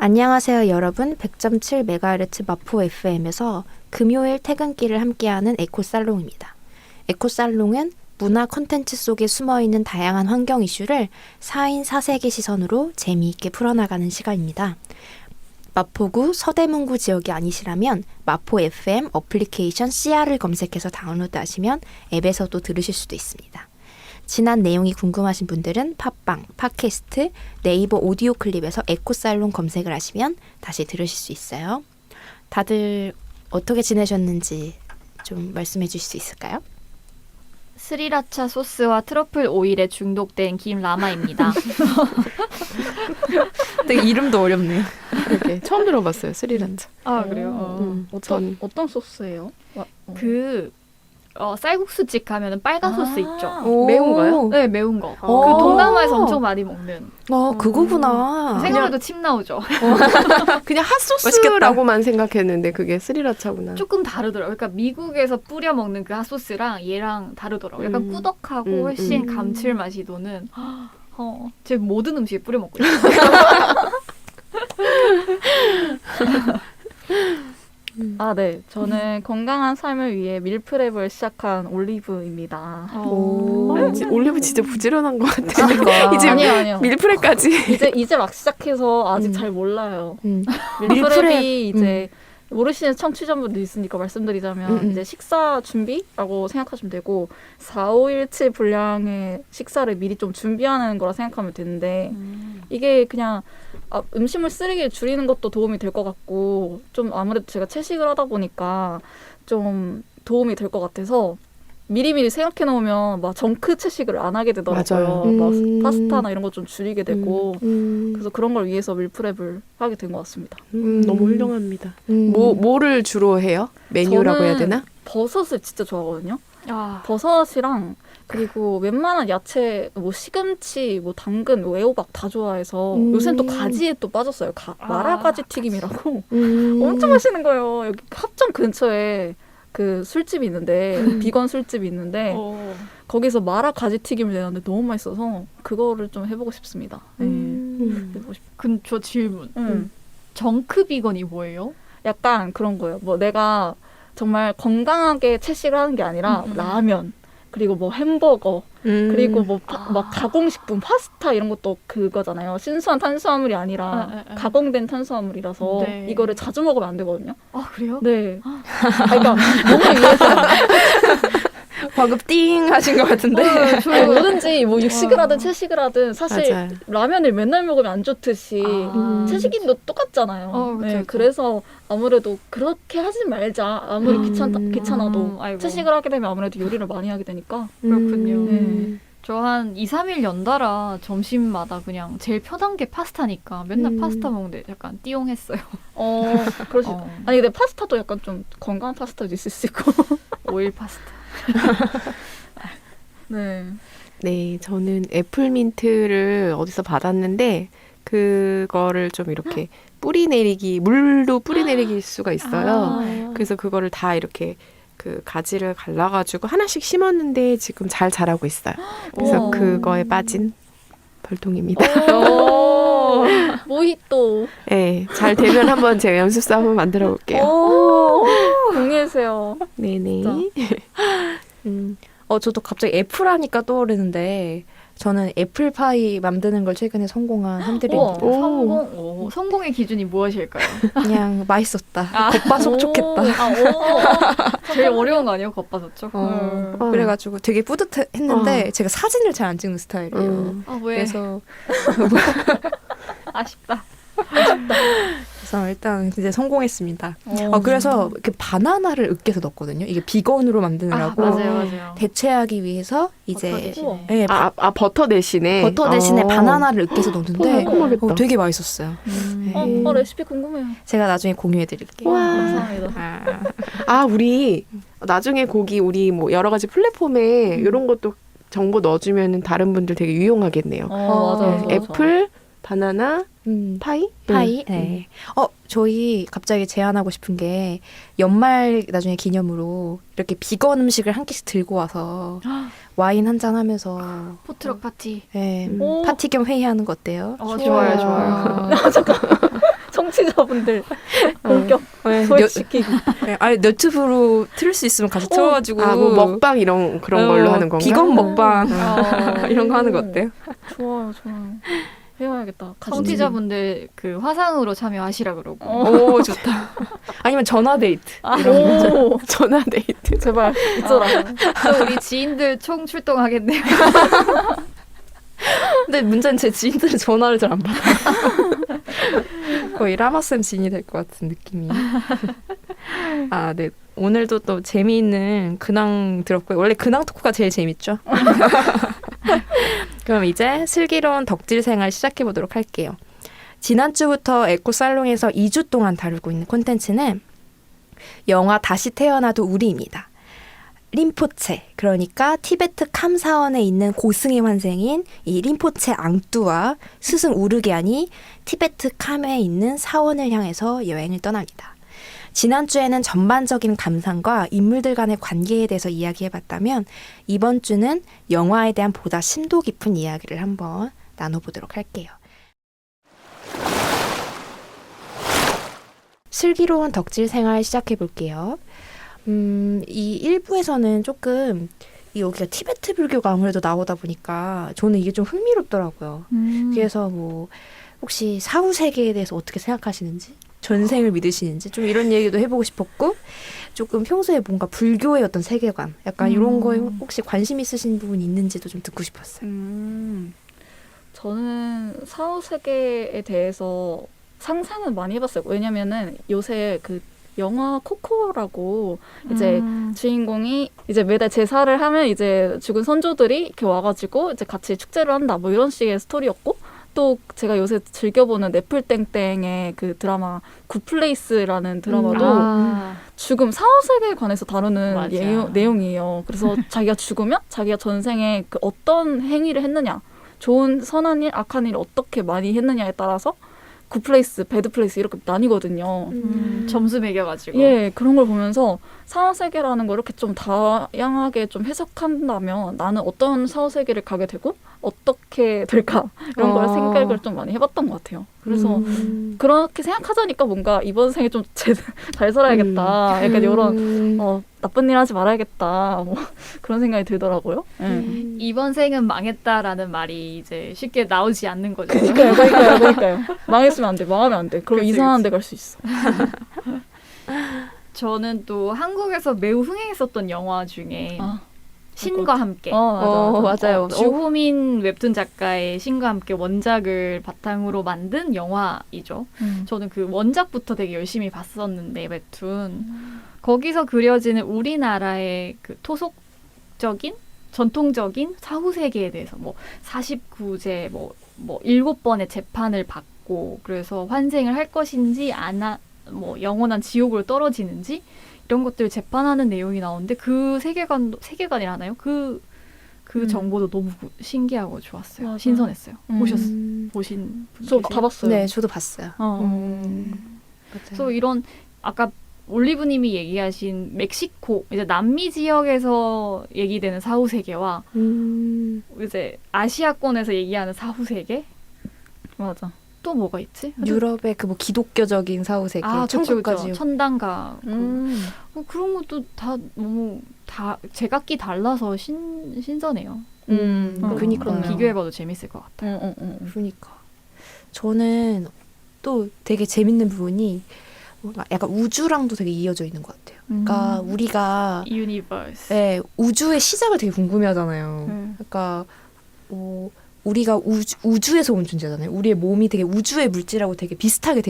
안녕하세요 여러분. 100.7MHz 마포 FM에서 금요일 퇴근길을 함께하는 에코살롱입니다. 에코살롱은 문화 콘텐츠 속에 숨어있는 다양한 환경 이슈를 4인 4색의 시선으로 재미있게 풀어나가는 시간입니다. 마포구 서대문구 지역이 아니시라면 마포 FM 어플리케이션 CR을 검색해서 다운로드하시면 앱에서도 들으실 수도 있습니다. 지난 내용이 궁금하신 분들은 팟빵, 팟캐스트, 네이버 오디오 클립에서 에코살롱 검색을 하시면 다시 들으실 수 있어요. 다들 어떻게 지내셨는지 좀 말씀해 주실 수 있을까요? 스리라차 소스와 트러플 오일에 중독된 김라마입니다. 되게 이름도 어렵네요. 그러게 처음 들어봤어요. 스리란차. 아 그래요? 어떤 소스예요? 쌀국수집 가면은 빨간 소스 있죠? 매운가요? 네, 매운 거. 오. 그 동남아에서 엄청 많이 먹는. 그거구나. 생각해도 침 나오죠. 그냥 핫소스라고만 생각했는데 그게 스리라차구나. 조금 다르더라고요. 그러니까 미국에서 뿌려 먹는 그 핫소스랑 얘랑 다르더라고요. 약간 꾸덕하고 훨씬 감칠맛이 도는 제 모든 음식에 뿌려 먹고 있어요. 아, 네. 저는 건강한 삶을 위해 밀프렙을 시작한 올리브입니다. 올리브 진짜 부지런한 것 같아. 그러니까. 이제 아니요. 밀프렙까지. 이제 막 시작해서 아직 잘 몰라요. 밀프렙, 밀프렙이 이제 모르시는 청취자분들 있으니까 말씀드리자면 이제 식사 준비라고 생각하시면 되고 4, 5일치 분량의 식사를 미리 좀 준비하는 거라 생각하면 되는데 이게 그냥 음식물 쓰레기를 줄이는 것도 도움이 될 것 같고 좀 아무래도 제가 채식을 하다 보니까 좀 도움이 될 것 같아서 미리미리 생각해 놓으면 막 정크 채식을 안 하게 되더라고요. 맞아요. 막 파스타나 이런 거 좀 줄이게 되고 그래서 그런 걸 위해서 밀프렙을 하게 된 것 같습니다. 너무 훌륭합니다. 뭐를 주로 해요? 메뉴라고 해야 되나? 버섯을 진짜 좋아하거든요. 아, 버섯이랑 그리고 웬만한 야채, 뭐 시금치, 뭐 당근, 뭐 애호박 다 좋아해서 요새는 또 가지에 또 빠졌어요. 마라가지 튀김이라고 엄청 맛있는 거예요. 여기 합정 근처에 그 술집이 있는데 비건 술집이 있는데 거기서 마라가지 튀김을 내는데 너무 맛있어서 그거를 좀 해보고 싶습니다. 해보고 싶. 근데 저 질문. 정크 비건이 뭐예요? 약간 그런 거예요. 뭐 내가 정말 건강하게 채식을 하는 게 아니라 라면 그리고 뭐 햄버거 그리고 뭐 막 가공식품 파스타 이런 것도 그거잖아요. 신선한 탄수화물이 아니라 가공된 탄수화물이라서 네. 이거를 자주 먹으면 안 되거든요. 아 그래요? 네. 그러니까 몸을 위해서 방금 띵 하신 것 같은데. 뭐든지 뭐 육식을 하든 채식을 하든 사실 맞아요. 라면을 맨날 먹으면 안 좋듯이 채식인도 똑같잖아요. 그쵸, 네, 그쵸. 그래서 아무래도 그렇게 하지 말자. 아무리 귀찮아도 아이고. 채식을 하게 되면 아무래도 요리를 많이 하게 되니까. 그렇군요. 저 한 2, 3일 연달아 점심마다 그냥 제일 편한 게 파스타니까 맨날 파스타 먹는데 약간 띠용했어요. 그러시. 아니 근데 파스타도 약간 좀 건강한 파스타도 있을 수 있고. 오일 파스타. 네. 네, 저는 애플민트를 어디서 받았는데 그거를 좀 이렇게 물로 뿌리 내리기 수가 있어요. 그래서 그거를 다 이렇게 그 가지를 갈라가지고 하나씩 심었는데 지금 잘 자라고 있어요. 그래서 그거에 빠진 벌통입니다. 모히또. 네, 잘 되면 한번 제가 연습사 한번 만들어 볼게요. 공유해주세요. 네네. 저도 갑자기 애플 하니까 떠오르는데 저는 애플파이 만드는 걸 최근에 성공한 한들입니다. 성공의 기준이 무엇일까요? 그냥 맛있었다. 겉바속촉했다. 제일 어려운 거 아니에요? 겉바속촉? 그래가지고 되게 뿌듯했는데 제가 사진을 잘 안 찍는 스타일이에요. 아 왜? 그래서 아쉽다. 그래서 일단 이제 성공했습니다. 그래서 이렇게 바나나를 으깨서 넣었거든요. 이게 비건으로 만드느라고 맞아요. 대체하기 위해서 이제 네, 버터 대신에 버터 대신에 바나나를 으깨서 넣었는데 궁금하겠다. 되게 맛있었어요. 네. 레시피 궁금해요. 제가 나중에 공유해드릴게요. 감사합니다. 우리 나중에 우리 뭐 여러 가지 플랫폼에 이런 것도 정보 넣어주면 다른 분들 되게 유용하겠네요. 맞아요. 애플, 바나나, 파이? 네. 저희 갑자기 제안하고 싶은 게 연말 나중에 기념으로 이렇게 비건 음식을 한 끼씩 들고 와서 와인 한잔 하면서 포트럭 파티. 네, 파티 겸 회의하는 거 어때요? 좋아요. 청취자분들 본격 네, 소외시키기. 아니 너튜브로 틀을 수 있으면 같이 틀어가지고 뭐 먹방 이런 그런 걸로 하는 건가? 비건 먹방 이런 거 하는 거 어때요? 좋아요. 해봐야겠다. 청취자분들 그 화상으로 참여하시라 그러고. 오 좋다. 아니면 전화 데이트. 오, 전화 데이트. 제발 있어라. 또 우리 지인들 총 출동하겠네요. 근데 문제는 제 지인들은 전화를 잘 안 받아요. 거의 라마쌤 지인이 될 것 같은 느낌이. 아, 네. 오늘도 또 재미있는 근황 들었고요. 원래 근황 토크가 제일 재밌죠. 그럼 이제 슬기로운 덕질 생활 시작해 보도록 할게요. 지난주부터 에코살롱에서 2주 동안 다루고 있는 콘텐츠는 영화 다시 태어나도 우리입니다. 림포체, 그러니까 티베트 캄 사원에 있는 고승의 환생인 이 림포체 앙뚜와 스승 우르게안이 티베트 캄에 있는 사원을 향해서 여행을 떠납니다. 지난주에는 전반적인 감상과 인물들 간의 관계에 대해서 이야기해봤다면 이번 주는 영화에 대한 보다 심도 깊은 이야기를 한번 나눠보도록 할게요. 슬기로운 덕질 생활 시작해볼게요. 이 1부에서는 조금 여기가 티베트 불교가 아무래도 나오다 보니까 저는 이게 좀 흥미롭더라고요. 그래서 뭐 혹시 사후 세계에 대해서 어떻게 생각하시는지, 전생을 믿으시는지 좀 이런 얘기도 해보고 싶었고, 조금 평소에 뭔가 불교의 어떤 세계관, 약간 이런 거에 혹시 관심 있으신 부분이 있는지도 좀 듣고 싶었어요. 저는 사후 세계에 대해서 상상은 많이 해봤어요. 왜냐면은 요새 그 영화 코코라고 이제 주인공이 이제 매달 제사를 하면 이제 죽은 선조들이 이렇게 와가지고 이제 같이 축제를 한다 뭐 이런 식의 스토리였고, 또 제가 요새 즐겨보는 네플땡땡의 그 드라마 굿플레이스라는 드라마도 죽음 사후 세계에 관해서 다루는 맞아. 내용이에요. 그래서 자기가 죽으면 자기가 전생에 그 어떤 행위를 했느냐, 좋은 선한 일, 악한 일을 어떻게 많이 했느냐에 따라서 굿플레이스, 배드플레이스 이렇게 나뉘거든요. 점수 매겨가지고. 예, 그런 걸 보면서 사후세계라는 걸 이렇게 좀 다양하게 좀 해석한다면 나는 어떤 사후세계를 가게 되고 어떻게 될까 이런 걸 생각을 좀 많이 해봤던 것 같아요. 그래서 그렇게 생각하자니까 뭔가 이번 생에 좀 잘 살아야겠다. 약간 이런 나쁜 일 하지 말아야겠다. 뭐 그런 생각이 들더라고요. 이번 생은 망했다라는 말이 이제 쉽게 나오지 않는 거죠. 그러니까요. 망했으면 안 돼. 망하면 안 돼. 그럼 그치, 이상한 데 갈 수 있어. 저는 또 한국에서 매우 흥행했었던 영화 중에 신과 함께. 맞아요. 주호민 웹툰 작가의 신과 함께 원작을 바탕으로 만든 영화이죠. 저는 그 원작부터 되게 열심히 봤었는데 웹툰. 거기서 그려지는 우리나라의 그 토속적인 전통적인 사후 세계에 대해서 뭐 49제 뭐 7번의 재판을 받고 그래서 환생을 할 것인지 뭐 영원한 지옥으로 떨어지는지 이런 것들을 재판하는 내용이 나오는데 그 세계관이라 하나요? 그 정보도 너무 신기하고 좋았어요. 맞아. 신선했어요. 보신 분 저 계세요? 다 봤어요. 네, 저도 봤어요. 그래서 이런 아까 올리브님이 얘기하신 멕시코 이제 남미 지역에서 얘기되는 사후 세계와 이제 아시아권에서 얘기하는 사후 세계 맞아. 또 뭐가 있지? 유럽의 그 뭐 기독교적인 사후 세계, 천국까지. 천당가 그런 것도 다 너무 다 제각기 달라서 신선해요. 그러니까요. 비교해봐도 재밌을 것 같아요. 그러니까 저는 또 되게 재밌는 부분이 뭔가 약간 우주랑도 되게 이어져 있는 것 같아요. 그러니까 우리가 유니버스. 네, 우주의 시작을 되게 궁금해하잖아요. 그러니까 우리가 우주에서 온 존재잖아요. 우리의 몸이 되게 우주의 물질하고 되게 비슷하게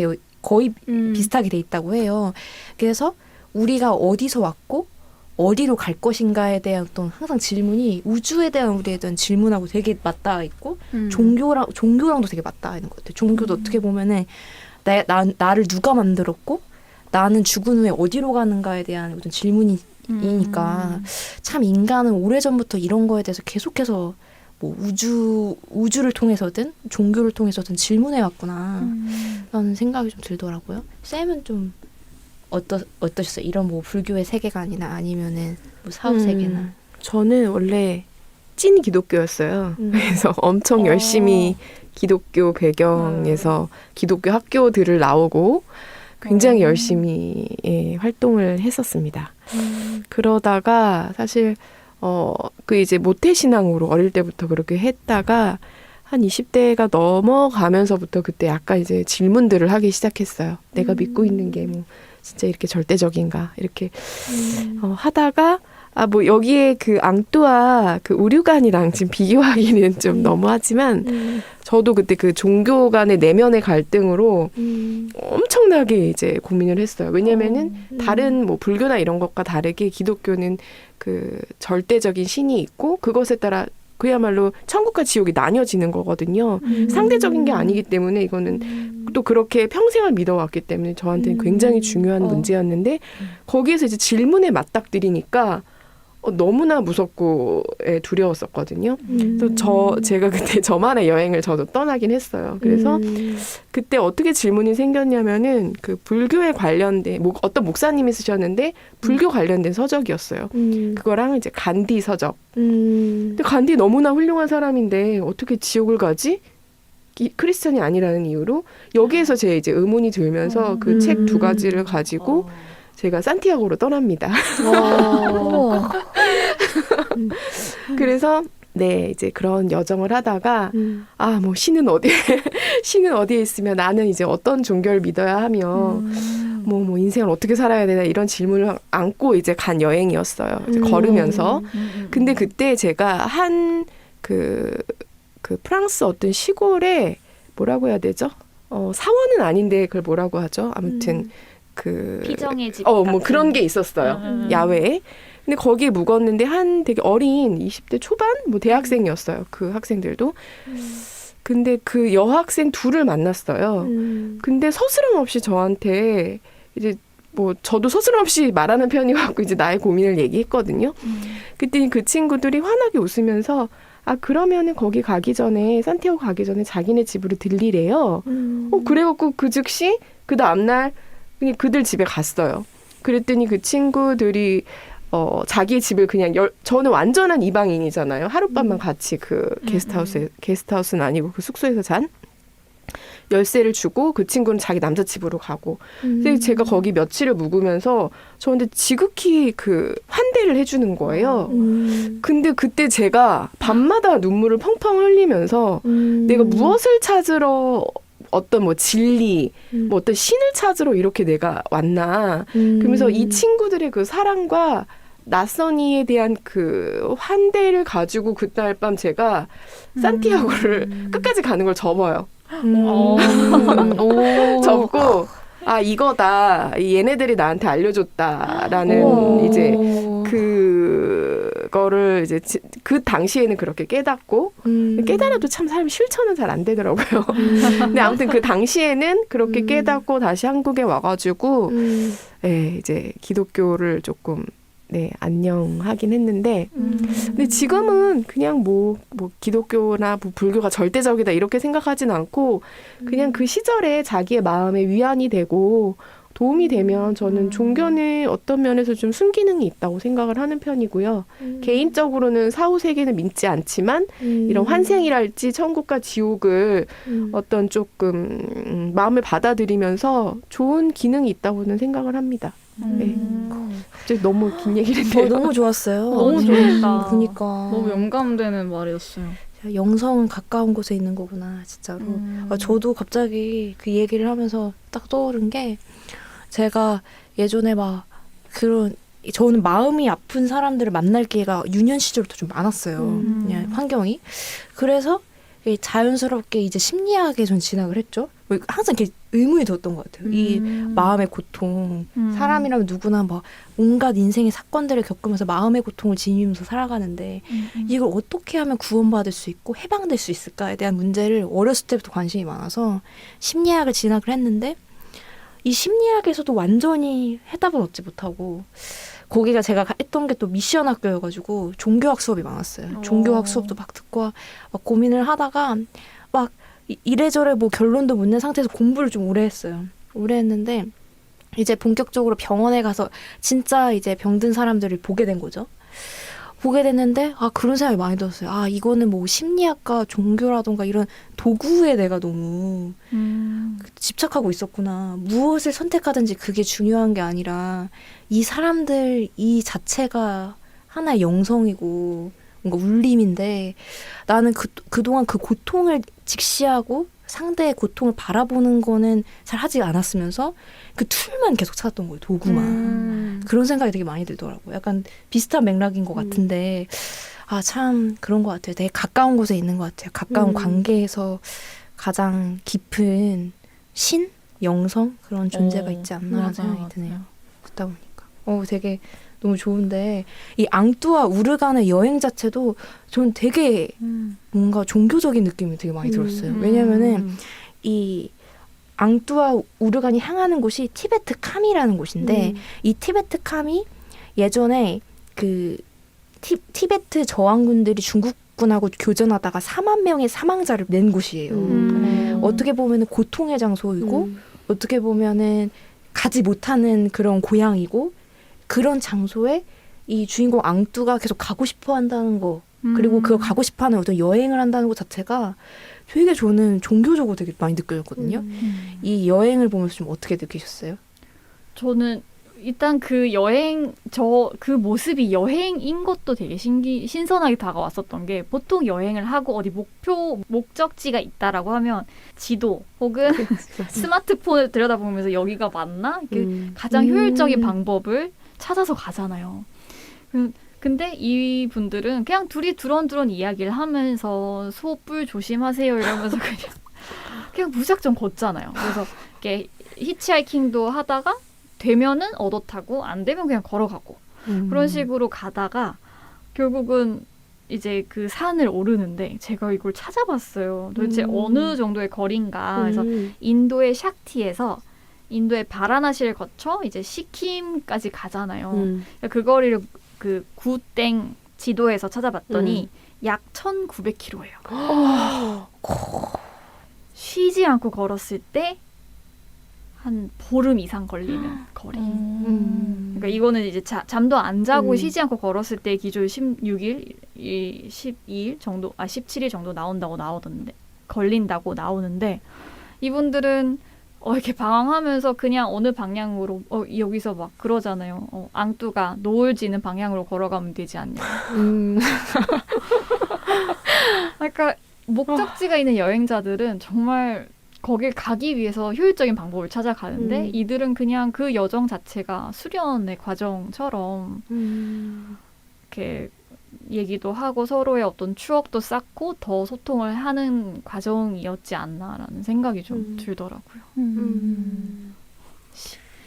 거의 비슷하게 돼 있다고 해요. 그래서 우리가 어디서 왔고 어디로 갈 것인가에 대한 어떤 항상 질문이 우주에 대한 우리에 대한 질문하고 되게 맞닿아 있고 종교랑도 되게 맞닿아 있는 것 같아요. 종교도 어떻게 보면은 나를 누가 만들었고 나는 죽은 후에 어디로 가는가에 대한 어떤 질문이니까 참 인간은 오래전부터 이런 거에 대해서 계속해서 뭐 우주를 통해서든 종교를 통해서든 질문해 왔구나 라는 생각이 좀 들더라고요. 쌤은 좀 어떠셨어요? 이런 뭐 불교의 세계관이나 아니면은 뭐 사후 세계나. 저는 원래 찐 기독교였어요. 그래서 엄청 열심히 기독교 배경에서 기독교 학교들을 나오고 굉장히 열심히 예, 활동을 했었습니다. 그러다가 사실 그 이제 모태신앙으로 어릴 때부터 그렇게 했다가 한 20대가 넘어가면서부터 그때 약간 이제 질문들을 하기 시작했어요. 내가 믿고 있는 게 뭐 진짜 이렇게 절대적인가 이렇게 하다가 뭐 여기에 그 앙뚜아 그 우류관이랑 지금 비교하기는 좀 너무하지만 저도 그때 그 종교 간의 내면의 갈등으로 엄청나게 이제 고민을 했어요. 왜냐면은 다른 뭐 불교나 이런 것과 다르게 기독교는 그 절대적인 신이 있고 그것에 따라 그야말로 천국과 지옥이 나뉘어지는 거거든요. 상대적인 게 아니기 때문에 이거는 또 그렇게 평생을 믿어왔기 때문에 저한테는 굉장히 중요한 문제였는데 거기에서 이제 질문에 맞닥뜨리니까 너무나 무섭고 두려웠었거든요. 또 제가 그때 저만의 여행을 저도 떠나긴 했어요. 그래서 그때 어떻게 질문이 생겼냐면은 그 불교에 관련된 어떤 목사님이 쓰셨는데 불교 관련된 서적이었어요. 그거랑 이제 간디 서적. 근데 간디 너무나 훌륭한 사람인데 어떻게 지옥을 가지? 크리스천이 아니라는 이유로 여기에서 제 이제 의문이 들면서 그 책 두 가지를 가지고 제가 산티아고로 떠납니다. 그래서 네 이제 그런 여정을 하다가 뭐 신은 어디에 있으며 나는 이제 어떤 종교를 믿어야 하며 뭐 인생을 어떻게 살아야 되나 이런 질문을 안고 이제 간 여행이었어요. 이제 걸으면서. 근데 그때 제가 그 프랑스 어떤 시골에 뭐라고 해야 되죠? 사원은 아닌데 그걸 뭐라고 하죠? 아무튼 피정의 집 뭐 그런 게 있었어요. 야외에. 근데 거기에 묵었는데 한 되게 어린 20대 초반 뭐 대학생이었어요. 그 학생들도. 근데 그 여학생 둘을 만났어요. 근데 서스럼 없이 저한테 이제 뭐 저도 서스럼 없이 말하는 편이갖고 이제 나의 고민을 얘기했거든요. 그때 그 친구들이 환하게 웃으면서 그러면은 거기 가기 전에 산티아고 가기 전에 자기네 집으로 들리래요. 그래갖고 그 즉시 그 다음날 그냥 그들 집에 갔어요. 그랬더니 그 친구들이 자기 집을 그냥 저는 완전한 이방인이잖아요. 하룻밤만 같이 그 게스트하우스는 아니고 그 숙소에서 잔 열쇠를 주고 그 친구는 자기 남자집으로 가고. 그래서 제가 거기 며칠을 묵으면서 저한테 지극히 그 환대를 해주는 거예요. 근데 그때 제가 밤마다 눈물을 펑펑 흘리면서 내가 무엇을 찾으러 어떤 뭐 진리, 뭐 어떤 신을 찾으러 이렇게 내가 왔나. 그러면서 이 친구들의 그 사랑과 낯선이에 대한 그 환대를 가지고 그날 밤 제가 산티아고를 끝까지 가는 걸 접어요. 접고 이거다. 이얘네들이 나한테 알려줬다라는 이제 그거를 이제 그 당시에는 그렇게 깨닫고 깨달아도 참 사람이 실천은 잘 안 되더라고요. 근데 아무튼 그 당시에는 그렇게 깨닫고 다시 한국에 와가지고 이제 기독교를 조금 안녕하긴 했는데 근데 지금은 그냥 뭐 기독교나 뭐 불교가 절대적이다 이렇게 생각하진 않고 그냥 그 시절에 자기의 마음에 위안이 되고 도움이 되면 저는 종교는 어떤 면에서 좀 순기능이 있다고 생각을 하는 편이고요. 개인적으로는 사후세계는 믿지 않지만 이런 환생이랄지 천국과 지옥을 어떤 조금 마음을 받아들이면서 좋은 기능이 있다고는 생각을 합니다. 네. 갑자기 너무 긴 얘기를 했네요. 너무 좋았어요. 너무 좋았다. 그러니까 너무 영감되는 말이었어요. 영성은 가까운 곳에 있는 거구나 진짜로. 저도 갑자기 그 얘기를 하면서 딱 떠오른 게 제가 예전에 막 저는 마음이 아픈 사람들을 만날 기회가 유년 시절부터 좀 많았어요. 그냥 환경이. 그래서 자연스럽게 이제 심리학에 전 진학을 했죠. 항상 이렇게 의문이 들었던 것 같아요. 이 마음의 고통. 사람이라면 누구나 막 온갖 인생의 사건들을 겪으면서 마음의 고통을 지니면서 살아가는데 이걸 어떻게 하면 구원받을 수 있고 해방될 수 있을까에 대한 문제를 어렸을 때부터 관심이 많아서 심리학을 진학을 했는데 이 심리학에서도 완전히 해답은 얻지 못하고 거기가 제가 했던 게 또 미션 학교여가지고 종교학 수업이 많았어요. 종교학 수업도 막 듣고 막 고민을 하다가 막 이래저래 뭐 결론도 못 낸 상태에서 공부를 좀 오래 했어요. 오래 했는데 이제 본격적으로 병원에 가서 진짜 이제 병든 사람들을 보게 된 거죠. 보게 됐는데 그런 생각이 많이 들었어요. 이거는 뭐 심리학과 종교라던가 이런 도구에 내가 너무 집착하고 있었구나. 무엇을 선택하든지 그게 중요한 게 아니라 이 사람들 이 자체가 하나의 영성이고 뭔가 울림인데 나는 그동안 그 고통을 직시하고 상대의 고통을 바라보는 거는 잘 하지 않았으면서 그 툴만 계속 찾았던 거예요. 도구만. 그런 생각이 되게 많이 들더라고요. 약간 비슷한 맥락인 것 같은데 참 그런 것 같아요. 되게 가까운 곳에 있는 것 같아요. 가까운 관계에서 가장 깊은 신? 영성? 그런 존재가 있지 않나라는 생각이 드네요. 듣다 보니까. 되게 너무 좋은데 이 앙뚜와 우르간의 여행 자체도 저는 되게 뭔가 종교적인 느낌이 되게 많이 들었어요. 왜냐면은 이 앙뚜와 우르간이 향하는 곳이 티베트 캄이라는 곳인데 이 티베트 캄이 예전에 그 티베트 저항군들이 중국군하고 교전하다가 4만 명의 사망자를 낸 곳이에요. 어떻게 보면은 고통의 장소이고 어떻게 보면은 가지 못하는 그런 고향이고 그런 장소에 이 주인공 앙뚜가 계속 가고 싶어 한다는 거 그리고 그 가고 싶어 하는 어떤 여행을 한다는 것 자체가 되게 저는 종교적으로 되게 많이 느껴졌거든요. 이 여행을 보면서 좀 어떻게 느끼셨어요? 저는 일단 그 여행 그 모습이 여행인 것도 되게 신선하게 다가왔었던 게 보통 여행을 하고 어디 목적지가 있다라고 하면 지도 혹은 스마트폰을 들여다보면서 여기가 맞나? 가장 효율적인 방법을 찾아서 가잖아요. 근데 이분들은 그냥 둘이 두런두런 이야기를 하면서 소뿔 조심하세요 이러면서 그냥 무작정 걷잖아요. 그래서 이렇게 히치하이킹도 하다가 되면은 얻어 타고 안 되면 그냥 걸어가고 그런 식으로 가다가 결국은 이제 그 산을 오르는데 제가 이걸 찾아봤어요. 도대체 어느 정도의 거리인가. 그래서 인도의 샥티에서 인도의 바라나시를 거쳐 이제 시킴까지 가잖아요. 그 거리를 그 구땡 지도에서 찾아봤더니 약 1,900km예요. 쉬지 않고 걸었을 때 한 보름 이상 걸리는 거리. 그러니까 이거는 이제 잠도 안 자고 쉬지 않고 걸었을 때 기준 16일, 12일 정도, 17일 정도 걸린다고 나오는데 이분들은 이렇게 방황하면서 그냥 어느 방향으로 여기서 막 그러잖아요. 앙뚜가 노을 지는 방향으로 걸어가면 되지 않냐. 그러니까 목적지가 있는 여행자들은 정말 거길 가기 위해서 효율적인 방법을 찾아가는데 이들은 그냥 그 여정 자체가 수련의 과정처럼 이렇게 얘기도 하고 서로의 어떤 추억도 쌓고 더 소통을 하는 과정이었지 않나라는 생각이 좀 들더라고요.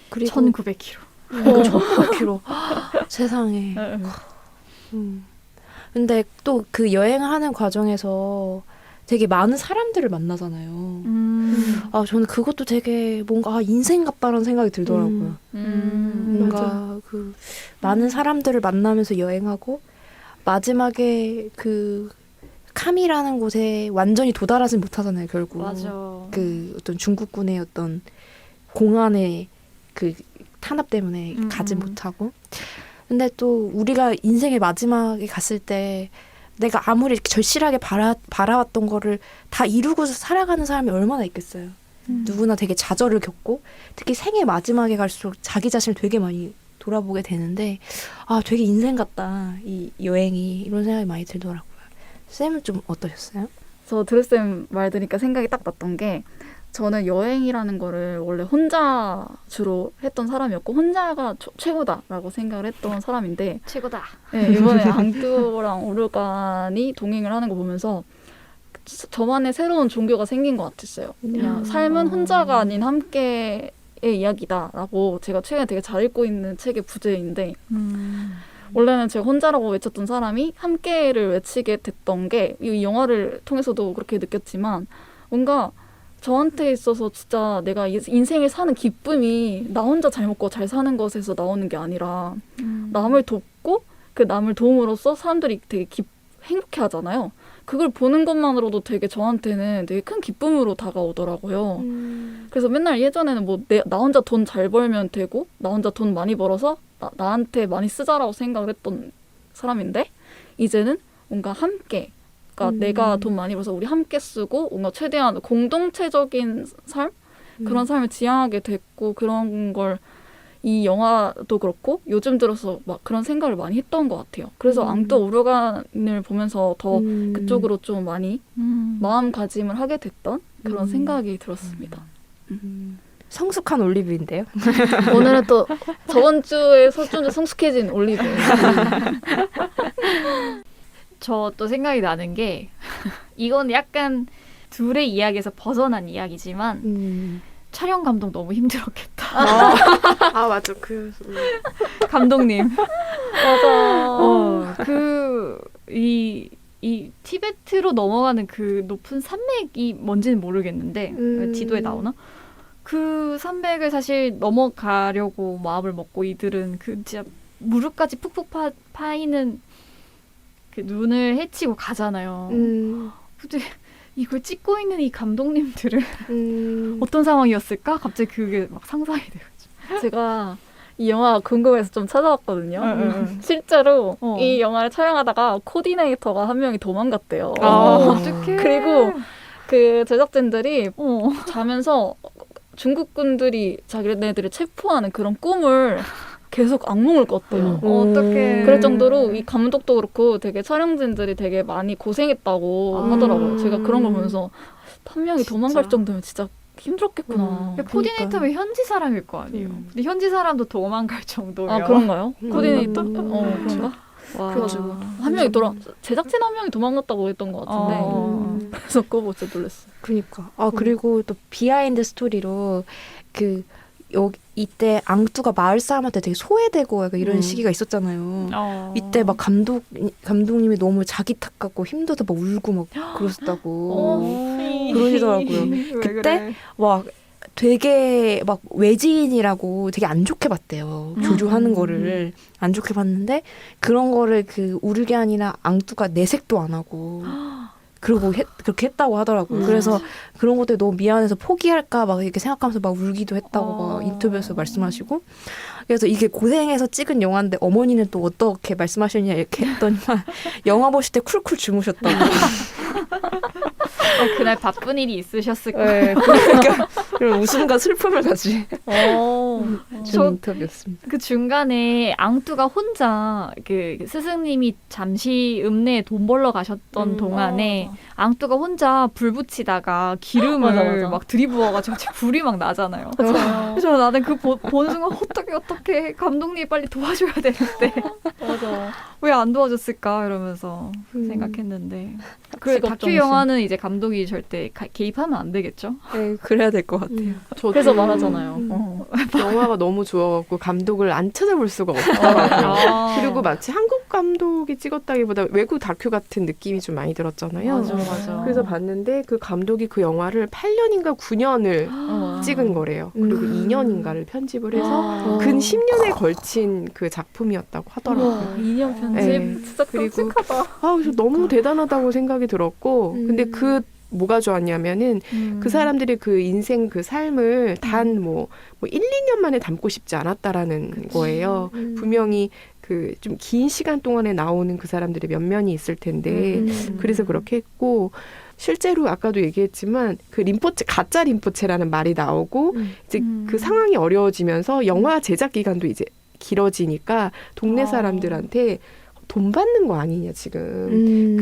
그리고 1,900km. 1,900km. 세상에. 근데 또 그 여행을 하는 과정에서 되게 많은 사람들을 만나잖아요. 저는 그것도 되게 뭔가 인생 같다라는 생각이 들더라고요. 뭔가 맞아. 그 많은 사람들을 만나면서 여행하고 마지막에 그 캄이라는 곳에 완전히 도달하진 못하잖아요, 결국. 맞아. 그 어떤 중국군의 어떤 공안의 그 탄압 때문에 가지 못하고. 근데 또 우리가 인생의 마지막에 갔을 때 내가 아무리 이렇게 절실하게 바라왔던 거를 다 이루고 살아가는 사람이 얼마나 있겠어요. 누구나 되게 좌절을 겪고 특히 생애 마지막에 갈수록 자기 자신을 되게 많이 돌아보게 되는데 되게 인생 같다. 이 여행이 이런 생각이 많이 들더라고요. 쌤은 좀 어떠셨어요? 저 드루쌤 말 들으니까 생각이 딱 났던 게 저는 여행이라는 거를 원래 혼자 주로 했던 사람이었고 혼자가 최고다라고 생각을 했던 사람인데 최고다. 네, 이번에 앙뚜랑 오르간이 동행을 하는 거 보면서 저만의 새로운 종교가 생긴 것 같았어요. 그냥 삶은 혼자가 아닌 함께의 이야기다라고 제가 최근에 되게 잘 읽고 있는 책의 부제인데 원래는 제가 혼자라고 외쳤던 사람이 함께를 외치게 됐던 게 이 영화를 통해서도 그렇게 느꼈지만 뭔가 저한테 있어서 진짜 내가 인생을 사는 기쁨이 나 혼자 잘 먹고 잘 사는 것에서 나오는 게 아니라 남을 돕고 그 남을 도움으로써 사람들이 되게 행복해 하잖아요. 그걸 보는 것만으로도 되게 저한테는 되게 큰 기쁨으로 다가오더라고요. 그래서 맨날 예전에는 나 혼자 돈 잘 벌면 되고 나 혼자 돈 많이 벌어서 나한테 많이 쓰자라고 생각을 했던 사람인데 이제는 뭔가 함께 그러니까 내가 돈 많이 벌어서 우리 함께 쓰고 뭔가 최대한 공동체적인 삶 그런 삶을 지향하게 됐고 그런 걸 이 영화도 그렇고 요즘 들어서 막 그런 생각을 많이 했던 것 같아요. 그래서 앙뚜 오르간을 보면서 더 그쪽으로 좀 많이 마음가짐을 하게 됐던 그런 생각이 들었습니다. 성숙한 올리브인데요. 오늘은 또 저번 주에 좀 더 성숙해진 올리브. 저 또 생각이 나는 게 이건 약간 둘의 이야기에서 벗어난 이야기지만 촬영 감독 너무 힘들었겠다. 아 맞아 감독님. 맞아. 이 티베트로 넘어가는 그 높은 산맥이 뭔지는 모르겠는데 지도에 나오나? 그 산맥을 사실 넘어가려고 마음을 먹고 이들은 그 진짜 무릎까지 푹푹 파이는 그 눈을 헤치고 가잖아요. 근데 이걸 찍고 있는 이 감독님들은 어떤 상황이었을까? 갑자기 그게 막 상상이 돼가지고. 제가 이 영화 궁금해서 좀 찾아봤거든요. 실제로 이 영화를 촬영하다가 코디네이터가 한 명이 도망갔대요. 어떡해. 그리고 그 제작진들이 자면서 중국군들이 자기네들을 체포하는 그런 꿈을 계속 악몽을 꿨대요. 어떡해. 그럴 정도로 이 감독도 그렇고 되게 촬영진들이 되게 많이 고생했다고 하더라고요. 제가 그런 걸 보면서 한 명이 도망갈 정도면 진짜 힘들었겠구나. 코디네이터면 현지 사람일 거 아니에요. 근데 현지 사람도 도망갈 정도면. 아 그런가요? 코디네이터? 그런가? 그래가지고 한 명이 제작진 한 명이 도망갔다고 했던 것 같은데 그래서 그거 보고 진짜 놀랐어요. 그러니까. 그리고 또 비하인드 스토리로 이때 앙뚜가 마을 사람한테 되게 소외되고 약간 이런 시기가 있었잖아요. 이때 막 감독님이 너무 자기 탓 같고 힘들어서 막 울고 막 그러셨다고 그러시더라고요. 그때 막 되게 막 외지인이라고 되게 안 좋게 봤대요. 조조하는 거를 안 좋게 봤는데 그런 거를 그 우르게안이나 앙뚜가 내색도 안 하고 그러고 그렇게 했다고 하더라고요. 그래서 그런 것들 너무 미안해서 포기할까 막 이렇게 생각하면서 막 울기도 했다고 막 인터뷰에서 말씀하시고 그래서 이게 고생해서 찍은 영화인데 어머니는 또 어떻게 말씀하셨냐 이렇게 했더니만 영화 보실 때 쿨쿨 주무셨다고. 그날 바쁜 일이 있으셨을 거예요. 네, 그러니까 그런 웃음과 슬픔을 같이 준 인터뷰였습니다. 그 중간에 앙뚜가 혼자 그 스승님이 잠시 읍내에 돈 벌러 가셨던 동안에 앙뚜가 혼자 불 붙이다가 기름을 맞아. 막 들이부어가지고 불이 막 나잖아요. 그래서 나는 그 보는 순간 어떻게 감독님이 빨리 도와줘야 되는데 맞아. 왜 안 도와줬을까 이러면서 생각했는데 그 직업 다큐 정신. 영화는 이제 감독이 절대 개입하면 안 되겠죠? 네, 그래야 될 것 같아요. 그래서 말하잖아요. 영화가 너무 좋아갖고 감독을 안 찾아볼 수가 없더라고요. 그리고 마치 한국 감독이 찍었다기보다 외국 다큐 같은 느낌이 좀 많이 들었잖아요. 맞아. 그래서 봤는데 그 감독이 그 영화를 8년인가 9년을 찍은 거래요. 그리고 2년인가를 편집을 해서 근 10년에 걸친 그 작품이었다고 하더라고요. 2년 편집 네. 진짜 그리고 끔찍하다. 그래서 너무 대단하다고 생각이 들었고 근데 뭐가 좋았냐면은 그 사람들이 그 인생 그 삶을 단 뭐 1, 2년 만에 담고 싶지 않았다라는 거예요. 분명히 그 좀 긴 시간 동안에 나오는 그 사람들의 면면이 있을 텐데 그래서 그렇게 했고 실제로 아까도 얘기했지만 그 림포체 가짜 림포체라는 말이 나오고 이제 그 상황이 어려워지면서 영화 제작 기간도 이제 길어지니까 동네 사람들한테 돈 받는 거 아니냐 지금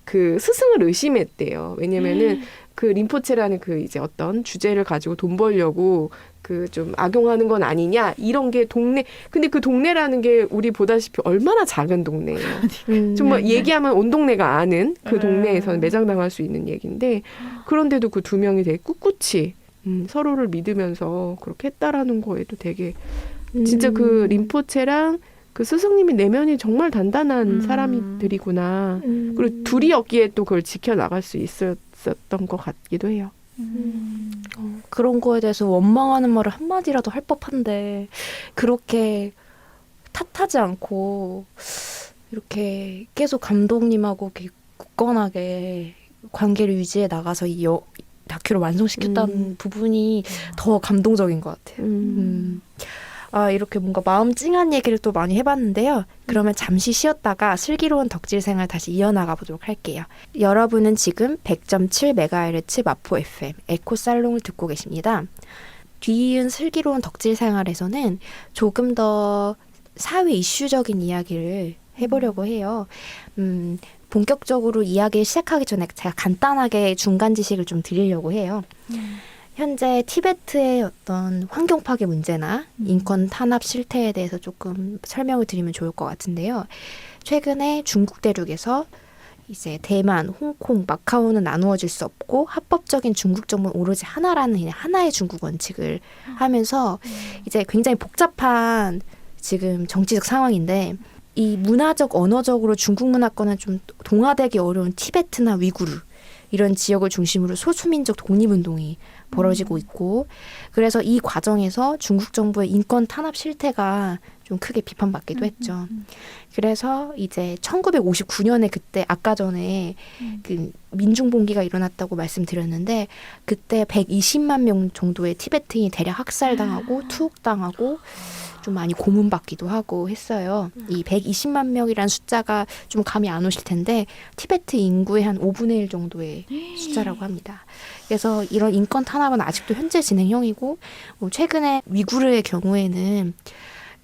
그 스승을 의심했대요. 왜냐면은 그 림포체라는 그 이제 어떤 주제를 가지고 돈 벌려고 그 좀 악용하는 건 아니냐 이런 게 근데 그 동네라는 게 우리 보다시피 얼마나 작은 동네예요. 정말 얘기하면 온 동네가 아는 그 동네에서는 매장당할 수 있는 얘기인데 그런데도 그 두 명이 되게 꿋꿋이 서로를 믿으면서 그렇게 했다라는 거에도 되게 진짜 그 림포체랑 그 스승님이 내면이 정말 단단한 사람들이구나. 그리고 둘이었기에 또 그걸 지켜나갈 수 있었던 것 같기도 해요. 그런 거에 대해서 원망하는 말을 한마디라도 할 법한데 그렇게 탓하지 않고 이렇게 계속 감독님하고 이렇게 굳건하게 관계를 유지해 나가서 이 다큐를 완성시켰다는 부분이 더 감동적인 것 같아요. 이렇게 뭔가 마음 찡한 얘기를 또 많이 해봤는데요. 그러면 잠시 쉬었다가 슬기로운 덕질 생활 다시 이어나가 보도록 할게요. 여러분은 지금 100.7MHz 마포 FM 에코살롱을 듣고 계십니다. 뒤이은 슬기로운 덕질 생활에서는 조금 더 사회 이슈적인 이야기를 해보려고 해요. 본격적으로 이야기를 시작하기 전에 제가 간단하게 중간 지식을 좀 드리려고 해요. 현재 티베트의 어떤 환경 파괴 문제나 인권 탄압 실태에 대해서 조금 설명을 드리면 좋을 것 같은데요. 최근에 중국 대륙에서 이제 대만, 홍콩, 마카오는 나누어질 수 없고 합법적인 중국 정부는 오로지 하나라는 그냥 하나의 중국 원칙을 하면서 이제 굉장히 복잡한 지금 정치적 상황인데 이 문화적, 언어적으로 중국 문화권은 좀 동화되기 어려운 티베트나 위구르 이런 지역을 중심으로 소수민족 독립운동이 벌어지고 있고 그래서 이 과정에서 중국 정부의 인권 탄압 실태가 좀 크게 비판받기도 했죠. 그래서 이제 1959년에 그때 아까 전에 그 민중봉기가 일어났다고 말씀드렸는데 그때 120만 명 정도의 티베트인이 대략 학살당하고 투옥당하고 좀 많이 고문받기도 하고 했어요. 이 120만 명이란 숫자가 좀 감이 안 오실 텐데 티베트 인구의 한 5분의 1 정도의 숫자라고 합니다. 그래서 이런 인권 탄압은 아직도 현재 진행형이고 최근에 위구르의 경우에는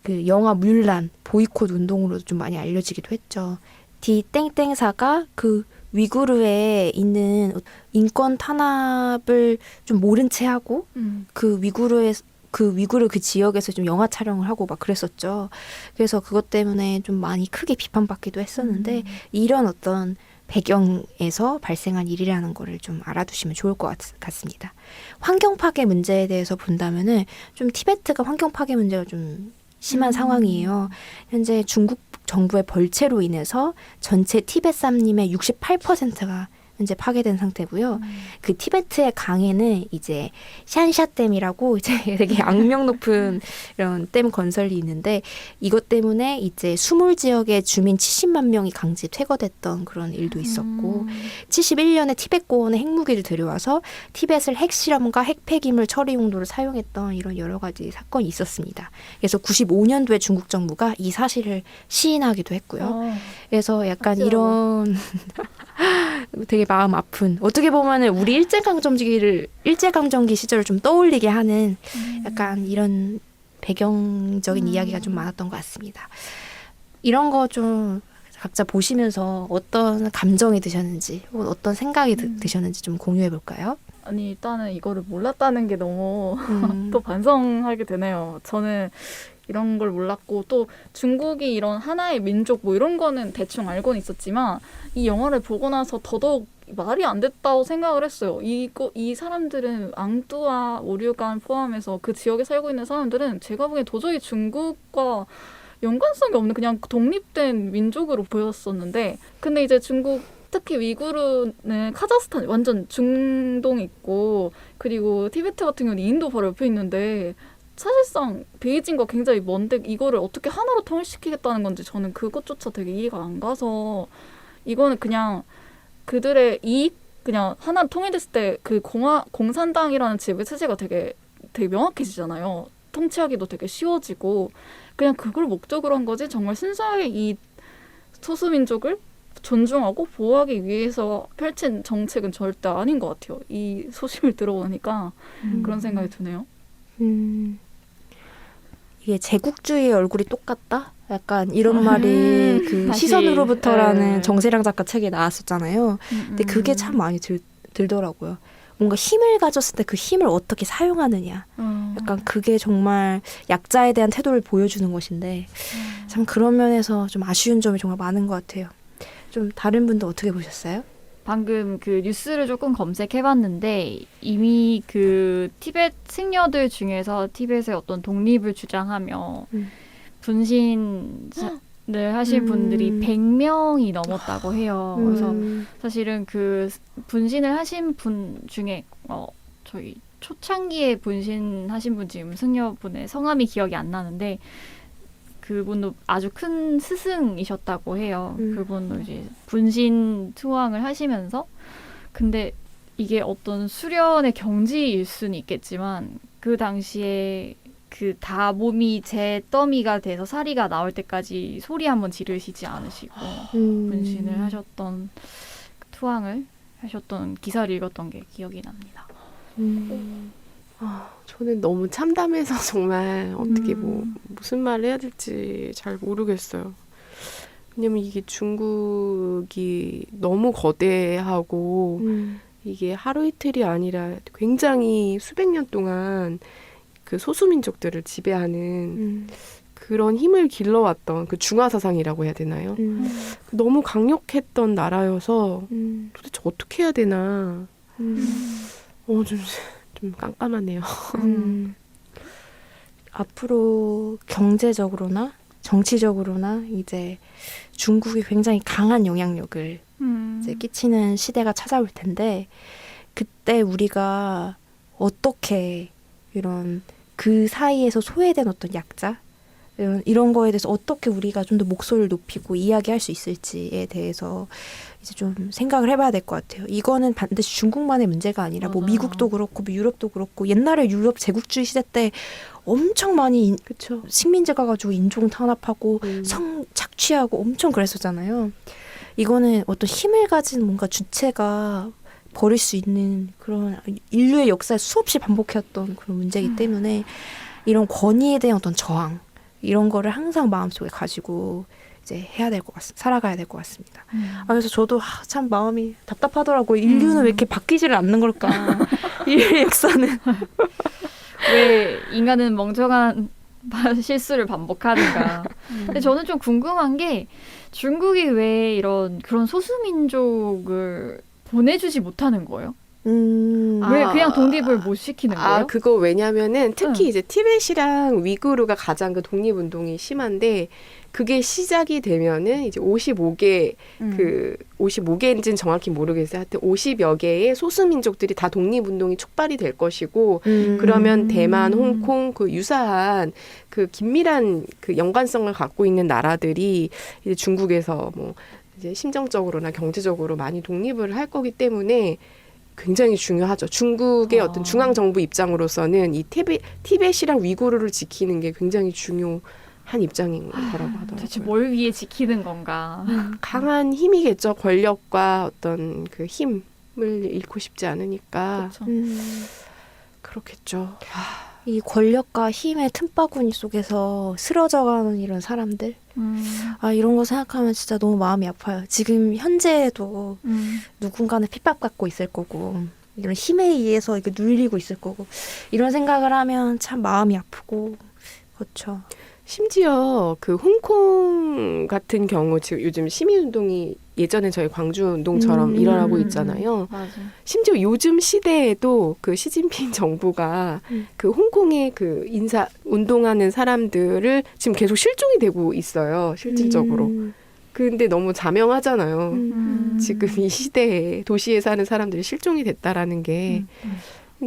그 영화 뮬란 보이콧 운동으로도 좀 많이 알려지기도 했죠. 디땡땡사가 그 위구르에 있는 인권 탄압을 좀 모른 채 하고 그 위구르 그 지역에서 좀 영화 촬영을 하고 막 그랬었죠. 그래서 그것 때문에 좀 많이 크게 비판받기도 했었는데 이런 어떤 배경에서 발생한 일이라는 거를 좀 알아두시면 좋을 것 같습니다. 환경 파괴 문제에 대해서 본다면은 좀 티베트가 환경 파괴 문제가 좀 심한 상황이에요. 현재 중국 정부의 벌채로 인해서 전체 티베트 쌈림의 68%가 현재 파괴된 상태고요. 그 티베트의 강에는 이제 샨샤댐이라고 이제 되게 악명 높은 이런 댐 건설이 있는데 이것 때문에 이제 수몰 지역의 주민 70만 명이 강제 퇴거됐던 그런 일도 있었고 71년에 티베트 고원에 핵무기를 들여와서 티베트를 핵실험과 핵폐기물 처리 용도로 사용했던 이런 여러 가지 사건이 있었습니다. 그래서 95년도에 중국 정부가 이 사실을 시인하기도 했고요. 그래서 약간 이런 되게 마음 아픈 어떻게 보면은 우리 일제강점기 시절을 좀 떠올리게 하는 약간 이런 배경적인 이야기가 좀 많았던 것 같습니다. 이런 거 좀 각자 보시면서 어떤 감정이 드셨는지 혹은 어떤 생각이 드셨는지 좀 공유해 볼까요? 아니 일단은 이거를 몰랐다는 게 너무 또 반성하게 되네요. 저는 이런 걸 몰랐고 또 중국이 이런 하나의 민족 뭐 이런 거는 대충 알고는 있었지만 이 영화를 보고 나서 더더욱 말이 안 됐다고 생각을 했어요. 이 사람들은 앙뚜와 오류간 포함해서 그 지역에 살고 있는 사람들은 제가 보기엔 도저히 중국과 연관성이 없는 그냥 독립된 민족으로 보였었는데 근데 이제 중국 특히 위구르는 카자흐스탄 완전 중동 있고 그리고 티베트 같은 경우는 인도 바로 옆에 있는데 사실상 베이징과 굉장히 먼데 이거를 어떻게 하나로 통일시키겠다는 건지 저는 그것조차 되게 이해가 안 가서 이거는 그냥 그들의 이익 그냥 하나로 통일됐을 때 그 공산당이라는 지배 체제가 되게 명확해지잖아요. 통치하기도 되게 쉬워지고 그냥 그걸 목적으로 한 거지 정말 순수하게 이 소수민족을 존중하고 보호하기 위해서 펼친 정책은 절대 아닌 것 같아요. 이 소식을 들어보니까 그런 생각이 드네요. 이게 제국주의의 얼굴이 똑같다? 약간 이런 말이 그 시선으로부터라는 정세랑 작가 책에 나왔었잖아요. 근데 그게 참 많이 들더라고요. 뭔가 힘을 가졌을 때 그 힘을 어떻게 사용하느냐. 약간 그게 정말 약자에 대한 태도를 보여주는 것인데 참 그런 면에서 좀 아쉬운 점이 정말 많은 것 같아요. 좀 다른 분도 어떻게 보셨어요? 방금 그 뉴스를 조금 검색해봤는데 이미 그 티베트 승려들 중에서 티베트의 어떤 독립을 주장하며 분신을 하신 분들이 100명이 넘었다고 해요. 그래서 사실은 그 분신을 하신 분 중에 저희 초창기에 분신하신 분 지금 승려분의 성함이 기억이 안 나는데 그분도 아주 큰 스승이셨다고 해요. 그분도 이제 분신 투항을 하시면서 근데 이게 어떤 수련의 경지일 수는 있겠지만 그 당시에 그 다 몸이 잿더미가 돼서 사리가 나올 때까지 소리 한번 지르시지 않으시고 분신을 하셨던 투항을 하셨던 기사를 읽었던 게 기억이 납니다. 저는 너무 참담해서 정말 어떻게 뭐 무슨 말을 해야 될지 잘 모르겠어요. 왜냐면 이게 중국이 너무 거대하고 이게 하루 이틀이 아니라 굉장히 수백 년 동안 그 소수민족들을 지배하는 그런 힘을 길러왔던 그 중화사상이라고 해야 되나요? 너무 강력했던 나라여서 도대체 어떻게 해야 되나 좀 깜깜하네요. 앞으로 경제적으로나 정치적으로나 이제 중국이 굉장히 강한 영향력을 이제 끼치는 시대가 찾아올 텐데 그때 우리가 어떻게 이런 그 사이에서 소외된 어떤 약자 이런 거에 대해서 어떻게 우리가 좀 더 목소리를 높이고 이야기할 수 있을지에 대해서 이제 좀 생각을 해봐야 될 것 같아요. 이거는 반드시 중국만의 문제가 아니라 뭐 맞아요. 미국도 그렇고 뭐 유럽도 그렇고 옛날에 유럽 제국주의 시대 때 엄청 많이 그렇죠. 식민지 가가지고 인종 탄압하고 성 착취하고 엄청 그랬었잖아요. 이거는 어떤 힘을 가진 뭔가 주체가 버릴 수 있는 그런 인류의 역사에 수없이 반복해왔던 그런 문제이기 때문에 이런 권위에 대한 어떤 저항 이런 거를 항상 마음속에 가지고 이제 해야 될 것 같습니다. 살아가야 될 것 같습니다. 그래서 저도 참 마음이 답답하더라고요. 인류는 왜 이렇게 바뀌지를 않는 걸까? 인류의 역사는. 왜 인간은 멍청한 실수를 반복하는가. 근데 저는 좀 궁금한 게 중국이 왜 이런 그런 소수민족을 보내주지 못하는 거예요? 왜 그냥 독립을 못 시키는 거예요? 그거 왜냐면은 특히 응. 이제 티벳이랑 위구르가 가장 그 독립운동이 심한데 그게 시작이 되면은 이제 55개 그 55개인지는 정확히 모르겠어요. 하여튼 50여 개의 소수민족들이 다 독립운동이 촉발이 될 것이고 그러면 대만, 홍콩 그 유사한 그 긴밀한 그 연관성을 갖고 있는 나라들이 이제 중국에서 뭐 이제 심정적으로나 경제적으로 많이 독립을 할 거기 때문에 굉장히 중요하죠. 중국의 어떤 중앙 정부 입장으로서는 이 티벳이랑 위구르를 지키는 게 굉장히 중요한 입장인 거라고 하더라고요. 대체 뭘 위해 지키는 건가? 강한 힘이겠죠. 권력과 어떤 그 힘을 잃고 싶지 않으니까 그렇죠. 그렇겠죠. 이 권력과 힘의 틈바구니 속에서 쓰러져가는 이런 사람들 이런 거 생각하면 진짜 너무 마음이 아파요. 지금 현재에도 누군가는 핍박받고 있을 거고 이런 힘에 의해서 이렇게 눌리고 있을 거고 이런 생각을 하면 참 마음이 아프고 그렇죠. 심지어 그 홍콩 같은 경우 지금 요즘 시민운동이 예전에 저희 광주운동처럼 일어나고 있잖아요. 맞아. 심지어 요즘 시대에도 그 시진핑 정부가 그 홍콩의 그 운동하는 사람들을 지금 계속 실종이 되고 있어요. 실질적으로. 근데 너무 자명하잖아요. 지금 이 시대에 도시에 사는 사람들이 실종이 됐다라는 게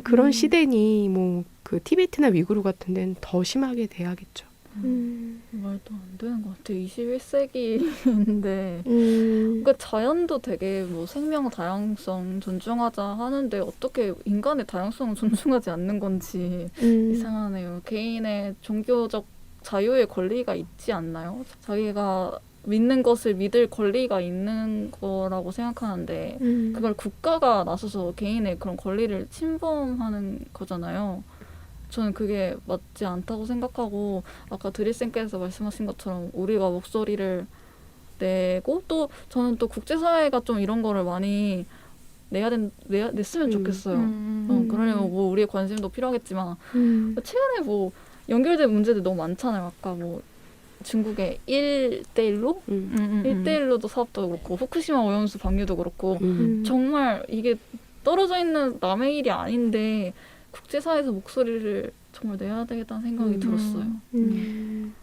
그런 시대니 뭐 그 티베트나 위구르 같은 데는 더 심하게 돼야겠죠. 말도 안 되는 것 같아요. 21세기인데 그러니까 자연도 되게 뭐 생명 다양성 존중하자 하는데 어떻게 인간의 다양성을 존중하지 않는 건지 이상하네요. 개인의 종교적 자유의 권리가 있지 않나요? 자기가 믿는 것을 믿을 권리가 있는 거라고 생각하는데 그걸 국가가 나서서 개인의 그런 권리를 침범하는 거잖아요. 저는 그게 맞지 않다고 생각하고 아까 드리쌤께서 말씀하신 것처럼 우리가 목소리를 내고 또 저는 또 국제사회가 좀 이런 거를 많이 냈으면 좋겠어요. 그러려면 뭐 우리의 관심도 필요하겠지만 최근에 뭐 연결된 문제들 너무 많잖아요. 아까 뭐 중국의 1대1로? 1대1로도 사업도 그렇고 후쿠시마 오염수 방류도 그렇고 정말 이게 떨어져 있는 남의 일이 아닌데 국제사회에서 목소리를 정말 내야 되겠다는 생각이 들었어요.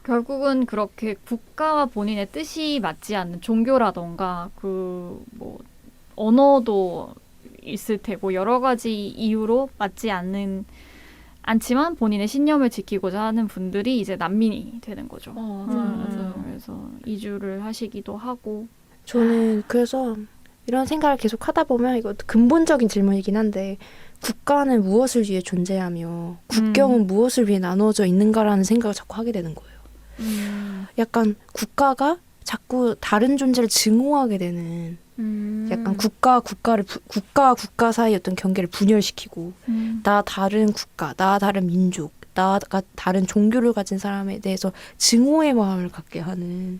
결국은 그렇게 국가와 본인의 뜻이 맞지 않는 종교라던가 그 뭐 언어도 있을 테고 여러 가지 이유로 맞지 않지만 본인의 신념을 지키고자 하는 분들이 이제 난민이 되는 거죠. 맞아요. 그래서 이주를 하시기도 하고. 저는 그래서 이런 생각을 계속 하다 보면 이것도 근본적인 질문이긴 한데 국가는 무엇을 위해 존재하며 국경은 무엇을 위해 나누어져 있는가라는 생각을 자꾸 하게 되는 거예요. 약간 국가가 자꾸 다른 존재를 증오하게 되는 약간 국가와 국가 사이 어떤 경계를 분열시키고 나 다른 국가, 나 다른 민족, 나가 다른 종교를 가진 사람에 대해서 증오의 마음을 갖게 하는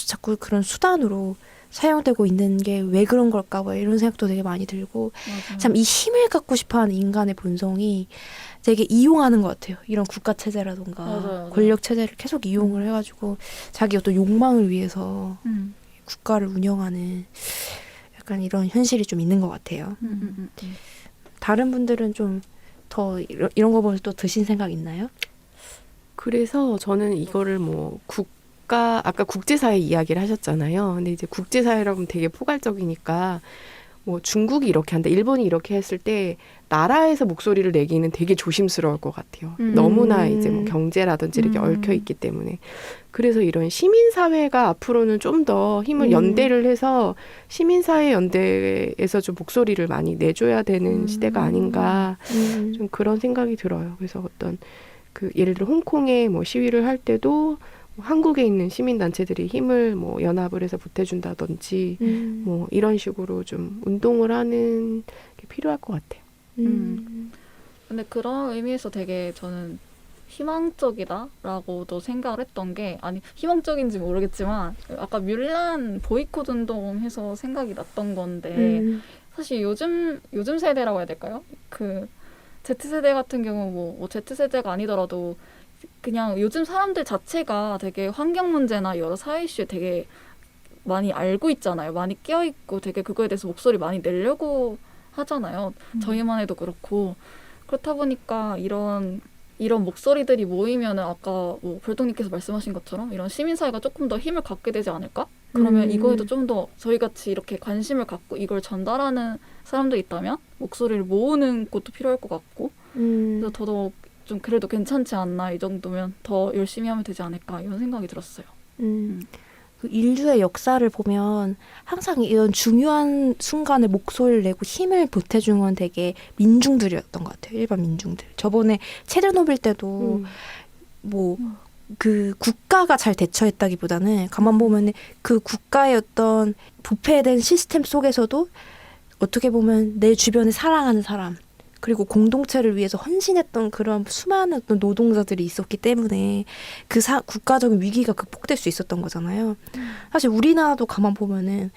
자꾸 그런 수단으로 사용되고 있는 게 왜 그런 걸까 봐 이런 생각도 되게 많이 들고 참 이 힘을 갖고 싶어하는 인간의 본성이 되게 이용하는 것 같아요. 이런 국가 체제라던가 맞아요. 권력 체제를 계속 이용을 해가지고 자기 어떤 욕망을 위해서 국가를 운영하는 약간 이런 현실이 좀 있는 것 같아요. 다른 분들은 좀 더 이런 거 보면서 또 드신 생각 있나요? 그래서 저는 이거를 뭐 아까 국제사회 이야기를 하셨잖아요. 근데 이제 국제사회라고 하면 되게 포괄적이니까 뭐 중국이 이렇게 한다, 일본이 이렇게 했을 때 나라에서 목소리를 내기는 되게 조심스러울 것 같아요. 너무나 이제 뭐 경제라든지 이렇게 얽혀 있기 때문에. 그래서 이런 시민사회가 앞으로는 좀 더 힘을 연대를 해서 시민사회 연대에서 좀 목소리를 많이 내줘야 되는 시대가 아닌가 좀 그런 생각이 들어요. 그래서 어떤 예를 들어 홍콩에 뭐 시위를 할 때도 한국에 있는 시민단체들이 힘을 뭐 연합을 해서 보태준다든지 뭐 이런 식으로 좀 운동을 하는 게 필요할 것 같아요. 근데 그런 의미에서 되게 저는 희망적이다라고도 생각을 했던 게, 아니 희망적인지 모르겠지만 아까 뮬란 보이콧 운동해서 생각이 났던 건데 사실 요즘 세대라고 해야 될까요? 그 Z세대 같은 경우 뭐 Z세대가 아니더라도 그냥 요즘 사람들 자체가 되게 환경 문제나 여러 사회 이슈에 되게 많이 알고 있잖아요. 많이 깨어있고 되게 그거에 대해서 목소리 많이 내려고 하잖아요. 저희만 해도 그렇고. 그렇다 보니까 이런 목소리들이 모이면은 아까 뭐 별동님께서 말씀하신 것처럼 이런 시민사회가 조금 더 힘을 갖게 되지 않을까? 그러면 이거에도 좀 더 저희같이 이렇게 관심을 갖고 이걸 전달하는 사람들이 있다면 목소리를 모으는 것도 필요할 것 같고 그래서 더더욱 좀 그래도 괜찮지 않나, 이 정도면 더 열심히 하면 되지 않을까 이런 생각이 들었어요. 그 인류의 역사를 보면 항상 이런 중요한 순간에 목소리를 내고 힘을 보태준 건 되게 민중들이었던 것 같아요. 일반 민중들. 저번에 체르노빌 때도 뭐 그 국가가 잘 대처했다기보다는 가만 보면 그 국가의 어떤 부패된 시스템 속에서도 어떻게 보면 내 주변에 사랑하는 사람 그리고 공동체를 위해서 헌신했던 그런 수많은 어떤 노동자들이 있었기 때문에 그 국가적인 위기가 극복될 수 있었던 거잖아요. 사실 우리나라도 가만 보면은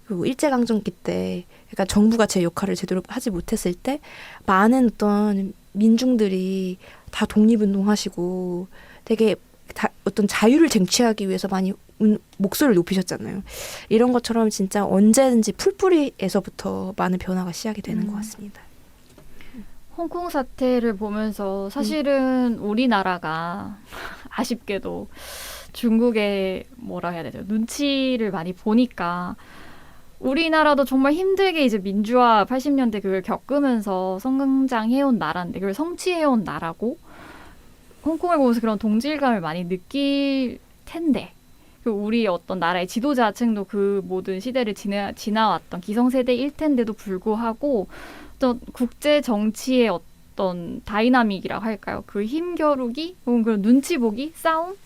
그 일제강점기 때 그러니까 정부가 제 역할을 제대로 하지 못했을 때 많은 어떤 민중들이 다 독립운동하시고 되게 어떤 자유를 쟁취하기 위해서 많이 목소리를 높이셨잖아요. 이런 것처럼 진짜 언제든지 풀뿌리에서부터 많은 변화가 시작이 되는 것 같습니다. 홍콩 사태를 보면서 사실은 우리나라가 아쉽게도 중국의 뭐라 해야 되죠? 눈치를 많이 보니까 우리나라도 정말 힘들게 이제 민주화 80년대 그걸 겪으면서 성장해온 나라인데 그걸 성취해온 나라고 홍콩을 보면서 그런 동질감을 많이 느낄 텐데 우리 어떤 나라의 지도자층도 그 모든 시대를 지나왔던 기성세대일 텐데도 불구하고 어떤 국제 정치의 어떤 다이나믹이라고 할까요? 그 힘겨루기, 혹은 그런 눈치 보기, 싸움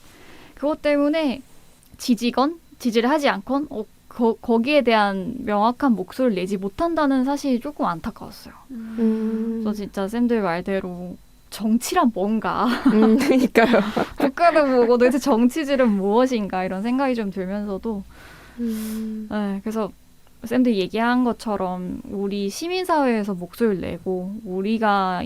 그것 때문에 지지를 하지 않건 거기에 대한 명확한 목소리를 내지 못한다는 사실이 조금 안타까웠어요. 그래서 진짜 쌤들 말대로 정치란 뭔가 그러니까요. 국가를 보고 도대체 정치질은 무엇인가 이런 생각이 좀 들면서도 네, 그래서 쌤들이 얘기한 것처럼 우리 시민사회에서 목소리를 내고 우리가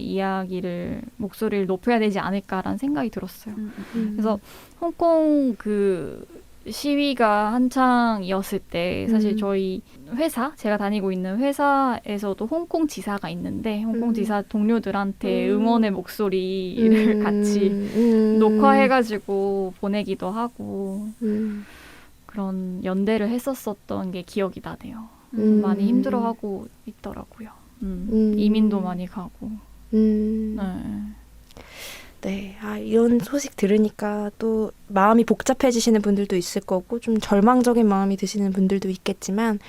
목소리를 높여야 되지 않을까라는 생각이 들었어요. 그래서 홍콩 그 시위가 한창이었을 때 사실 저희 제가 다니고 있는 회사에서도 홍콩 지사가 있는데 홍콩 지사 동료들한테 응원의 목소리를 같이 녹화해가지고 보내기도 하고 그런 연대를 했었던 게 기억이 나네요. 많이 힘들어하고 있더라고요. 이민도 많이 가고. 네, 이런 소식 들으니까 또 마음이 복잡해지시는 분들도 있을 거고 좀 절망적인 마음이 드시는 분들도 있겠지만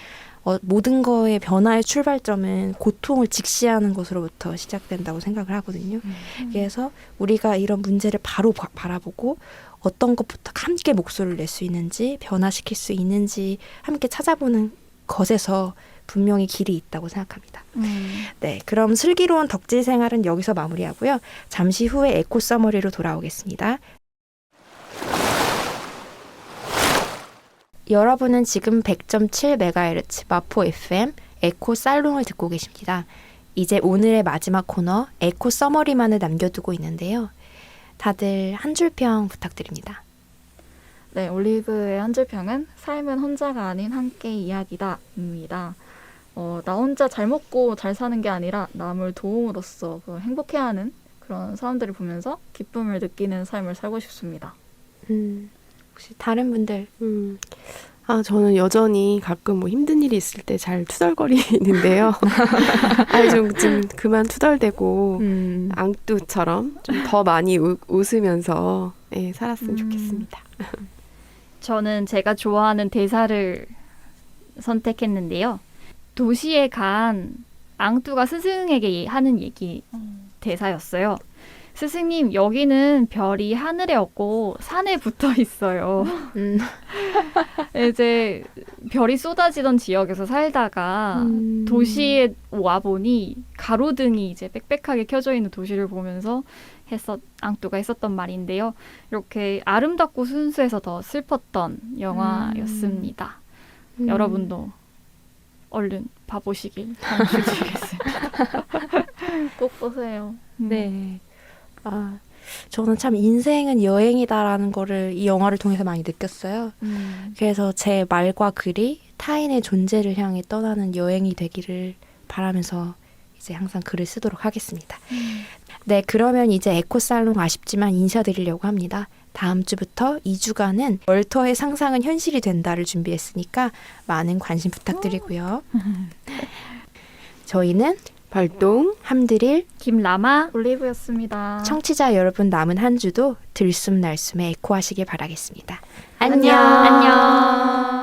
모든 거의 변화의 출발점은 고통을 직시하는 것으로부터 시작된다고 생각을 하거든요. 그래서 우리가 이런 문제를 바로 바라보고 어떤 것부터 함께 목소리를 낼 수 있는지, 변화시킬 수 있는지 함께 찾아보는 것에서 분명히 길이 있다고 생각합니다. 네, 그럼 슬기로운 덕질 생활은 여기서 마무리하고요. 잠시 후에 에코 서머리로 돌아오겠습니다. 여러분은 지금 100.7MHz 마포 FM 에코 살롱을 듣고 계십니다. 이제 오늘의 마지막 코너 에코 서머리만을 남겨두고 있는데요. 다들 한 줄 평 부탁드립니다. 네, 올리브의 한 줄 평은 삶은 혼자가 아닌 함께 이야기다입니다. 나 혼자 잘 먹고 잘 사는 게 아니라 남을 도움으로써 행복해하는 그런 사람들을 보면서 기쁨을 느끼는 삶을 살고 싶습니다. 혹시 다른 분들? 저는 여전히 가끔 뭐 힘든 일이 있을 때 잘 투덜거리는데요. 좀 그만 투덜대고 앙뚜처럼 좀 더 많이 웃으면서 살았으면 좋겠습니다. 저는 제가 좋아하는 대사를 선택했는데요. 도시에 간 앙뚜가 스승에게 하는 얘기 대사였어요. 스승님, 여기는 별이 하늘에 없고 산에 붙어 있어요. 이제 별이 쏟아지던 지역에서 살다가 도시에 와보니 가로등이 이제 빽빽하게 켜져 있는 도시를 보면서 앙뚜가 했었던 말인데요. 이렇게 아름답고 순수해서 더 슬펐던 영화였습니다. 여러분도 얼른 봐보시길 강추드리겠습니다. 꼭 보세요. 네. 저는 참 인생은 여행이다라는 거를 이 영화를 통해서 많이 느꼈어요. 그래서 제 말과 글이 타인의 존재를 향해 떠나는 여행이 되기를 바라면서 이제 항상 글을 쓰도록 하겠습니다. 네, 그러면 이제 에코살롱 아쉽지만 인사드리려고 합니다. 다음 주부터 2주간은 월터의 상상은 현실이 된다를 준비했으니까 많은 관심 부탁드리고요. 저희는 발동 함드릴 김라마 올리브였습니다. 청취자 여러분 남은 한 주도 들숨날숨에 에코하시길 바라겠습니다. 안녕.